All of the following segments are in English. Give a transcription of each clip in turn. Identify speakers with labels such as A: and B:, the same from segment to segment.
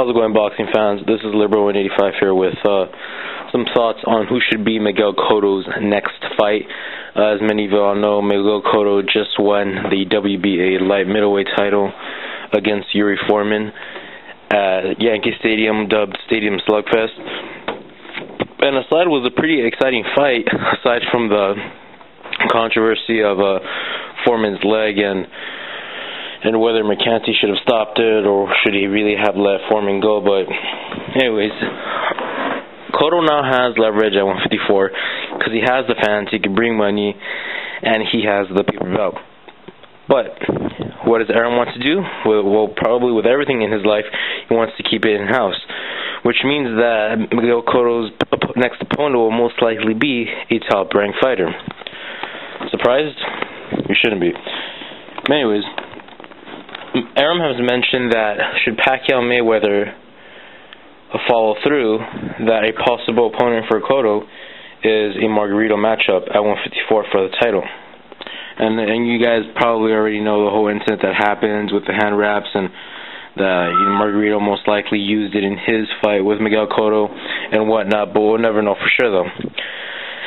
A: How's it going, boxing fans? This is Liberal185 here with some thoughts on who should be Miguel Cotto's next fight. As many of you all know, Miguel Cotto just won the WBA light middleweight title against Yuri Foreman at Yankee Stadium, dubbed Stadium Slugfest. And aside was a pretty exciting fight, aside from the controversy of Foreman's leg and whether McCanty should have stopped it or should he really have let Foreman go. But anyways, Cotto now has leverage at 154 because he has the fans, he can bring money, and he has the paper belt. But what does Arum want to do? Well, probably with everything in his life, he wants to keep it in-house, which means that Miguel Cotto's next opponent will most likely be a top-ranked fighter. Surprised? You shouldn't be. Anyways, Arum has mentioned that should Pacquiao Mayweather follow through, that a possible opponent for Cotto is a Margarito matchup at 154 for the title. And you guys probably already know the whole incident that happens with the hand wraps, and Margarito most likely used it in his fight with Miguel Cotto and whatnot, but we'll never know for sure though.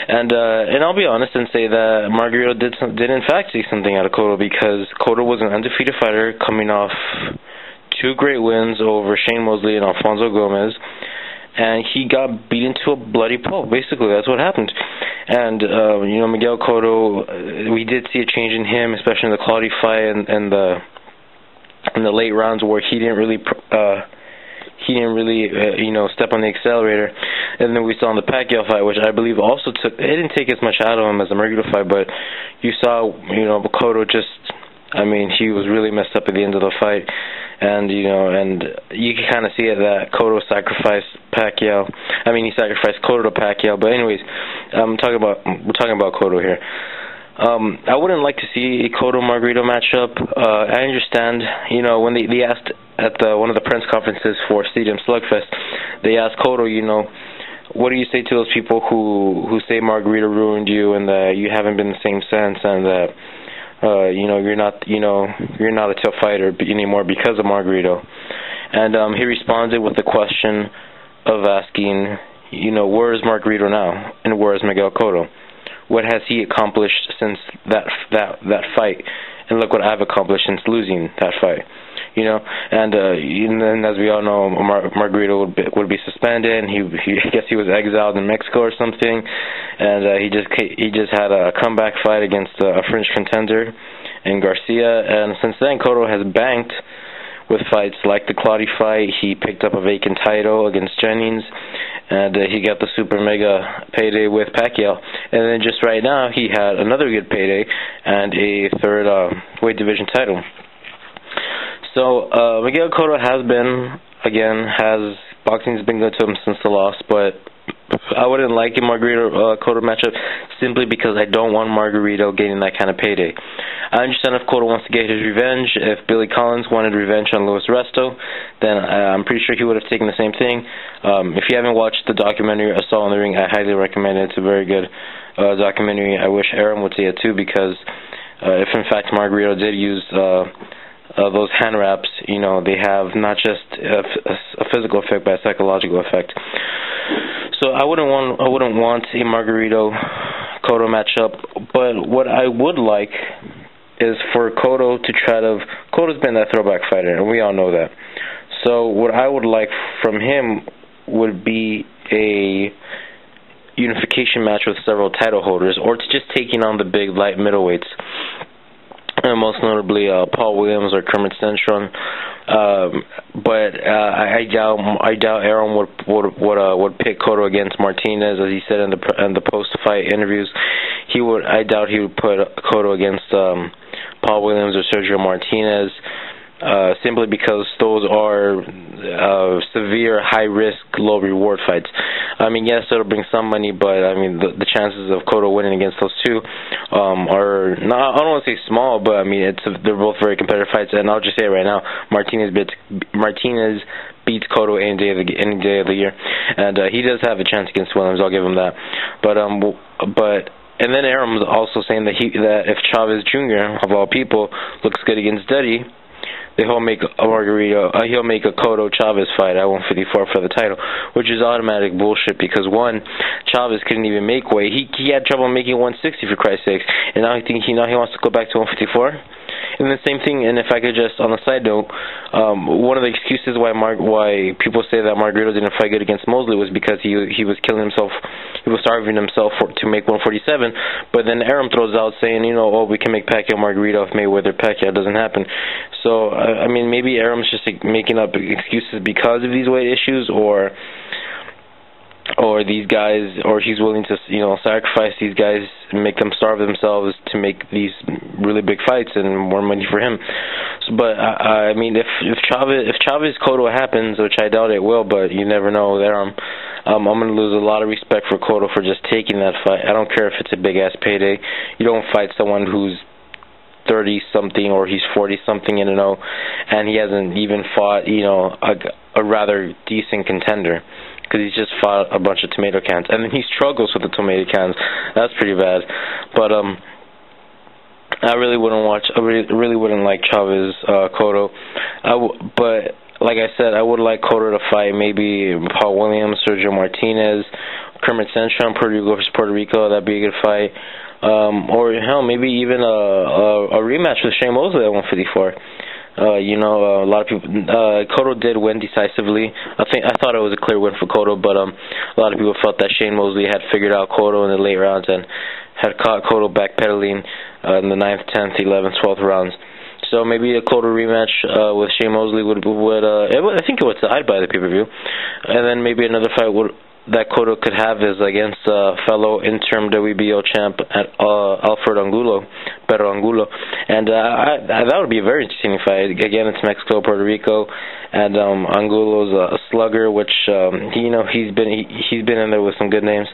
A: And I'll be honest and say that Margarito did in fact see something out of Cotto, because Cotto was an undefeated fighter coming off two great wins over Shane Mosley and Alfonso Gomez, and he got beaten to a bloody pulp. Basically, that's what happened. And Miguel Cotto, we did see a change in him, especially in the quality fight and in the late rounds where he didn't really step on the accelerator. And then we saw in the Pacquiao fight, which I believe also it didn't take as much out of him as the Margarito fight, but you saw, Cotto just, he was really messed up at the end of the fight. And you can kind of see it that Cotto sacrificed Pacquiao. He sacrificed Cotto to Pacquiao. But anyways, we're talking about Cotto here. I wouldn't like to see a Cotto Margarito matchup. I understand, when they asked at one of the press conferences for Stadium Slugfest, they asked Cotto, what do you say to those people who say Margarito ruined you and that you haven't been the same since, and that you're not a tough fighter anymore because of Margarito? And he responded with the question of asking, where is Margarito now, and where is Miguel Cotto? What has he accomplished since that fight? And look what I've accomplished since losing that fight. And as we all know, Margarito would be suspended, and I guess he was exiled in Mexico or something, and he just had a comeback fight against a French contender in Garcia, and since then Cotto has banked with fights like the Claudio fight. He picked up a vacant title against Jennings, and he got the super mega payday with Pacquiao, and then just right now he had another good payday and a third weight division title. So Miguel Cotto boxing's been good to him since the loss, but I wouldn't like a Margarito Cotto matchup simply because I don't want Margarito getting that kind of payday. I understand if Cotto wants to get his revenge. If Billy Collins wanted revenge on Luis Resto, then I'm pretty sure he would have taken the same thing. If you haven't watched the documentary Assault on the Ring, I highly recommend it. It's a very good documentary. I wish Arum would see it too, because if in fact Margarito did use those hand wraps, they have not just a physical effect, but a psychological effect. So I wouldn't want a Margarito Cotto matchup, but what I would like is for Cotto's been that throwback fighter, and we all know that. So what I would like from him would be a unification match with several title holders, or to just taking on the big light middleweights. Most notably Paul Williams or Kermit Stenstrom, but I doubt Arum would pick Cotto against Martinez, as he said in the post-fight interviews. I doubt he would put Cotto against Paul Williams or Sergio Martinez, simply because those are severe, high-risk, low-reward fights. Yes, it'll bring some money, but the chances of Cotto winning against those two are not, I don't want to say small, but they're both very competitive fights. And I'll just say it right now, Martinez beats Cotto any day of the year, and he does have a chance against Williams. I'll give him that. And then Arum's also saying that if Chavez Jr. of all people looks good against Duddy, that he'll make a Margarito, he'll make a Cotto Chavez fight at 154 for the title, which is automatic bullshit because one, Chavez couldn't even make weight. He had trouble making 160 for Christ's sakes, and now he wants to go back to 154. And the same thing, and if I could just, on the side note, one of the excuses why people say that Margarito didn't fight good against Mosley was because he was killing himself, he was starving himself to make 147, but then Arum throws out saying, you know, oh, we can make Pacquiao Margarito if Mayweather-Pacquiao doesn't happen. So, I mean, maybe Arum's just making up excuses because of these weight issues, or these guys, or he's willing to, you know, sacrifice these guys and make them starve themselves to make these really big fights and more money for him. So, but I mean, if Chavez Cotto happens, which I doubt it will, but you never know there, I'm going to lose a lot of respect for Cotto for just taking that fight. I don't care if it's a big ass payday. You don't fight someone who's 30-something or he's 40-something in a no, and he hasn't even fought, you know, a rather decent contender, because he's just fought a bunch of tomato cans, and then he struggles with the tomato cans. That's pretty bad. But I really wouldn't watch. I really wouldn't like Chavez Cotto. But like I said, I would like Cotto to fight maybe Paul Williams, Sergio Martinez, Kermit Cintron, Puerto Rico versus Puerto Rico. That'd be a good fight. Or hell, maybe even a rematch with Shane Mosley at 154. You know, a lot of people. Cotto did win decisively. I thought it was a clear win for Cotto, but a lot of people felt that Shane Mosley had figured out Cotto in the late rounds and had caught Cotto backpedaling in the 9th, 10th, 11th, 12th rounds. So maybe a Cotto rematch with Shane Mosley would I think it would side by the pay-per-view, and then maybe another fight that Cotto could have is against fellow interim WBO champ Alfred Angulo, Pedro Angulo, and that would be a very interesting fight. Again, it's Mexico, Puerto Rico, and Angulo's a slugger, which he's been in there with some good names,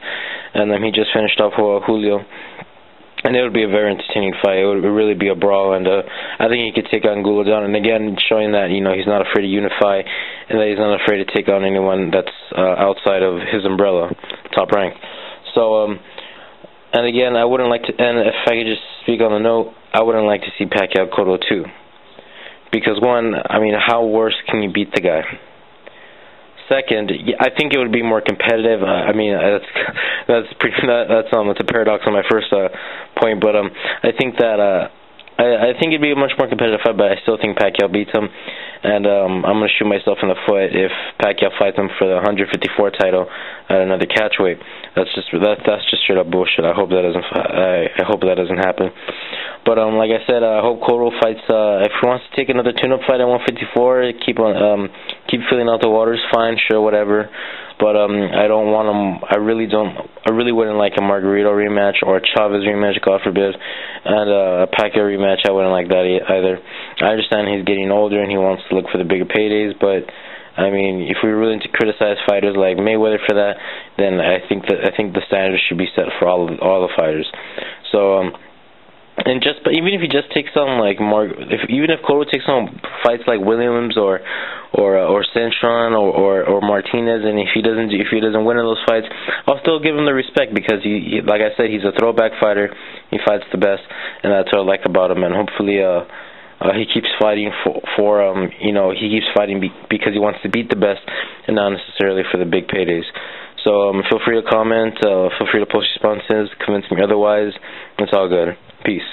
A: and he just finished off Julio. And it would be a very entertaining fight. It would really be a brawl, and I think he could take Angulo down. And again, showing that he's not afraid to unify, and that he's not afraid to take on anyone that's outside of his umbrella, Top Rank. So, and again, I wouldn't like to. And if I could just speak on the note, I wouldn't like to see Pacquiao Cotto too, because one, I mean, how worse can you beat the guy? Second, I think it would be more competitive. I mean, that's a paradox on my first point, but I think that I think it'd be a much more competitive fight, but I still think Pacquiao beats him, and I'm gonna shoot myself in the foot if Pacquiao fights him for the 154 title at another catchweight. That's just straight up bullshit. I hope that doesn't happen. But like I said, I hope Cotto fights. If he wants to take another tune-up fight at 154, keep filling out the waters. Fine, sure, whatever. But I don't want him. I really wouldn't like a Margarito rematch or a Chavez rematch, God forbid, and a Pacquiao rematch. I wouldn't like that either. I understand he's getting older and he wants to look for the bigger paydays, but I mean, if we're willing to criticize fighters like Mayweather for that, then I think the standards should be set for all the fighters. So. But even if he just takes on even if Cotto takes on fights like Williams or Cintron or Martinez, and if he doesn't win in those fights, I'll still give him the respect, because he like I said, he's a throwback fighter. He fights the best, and that's what I like about him. And hopefully he keeps fighting he keeps fighting because he wants to beat the best and not necessarily for the big paydays. So feel free to comment, feel free to post responses, convince me otherwise. It's all good. Peace.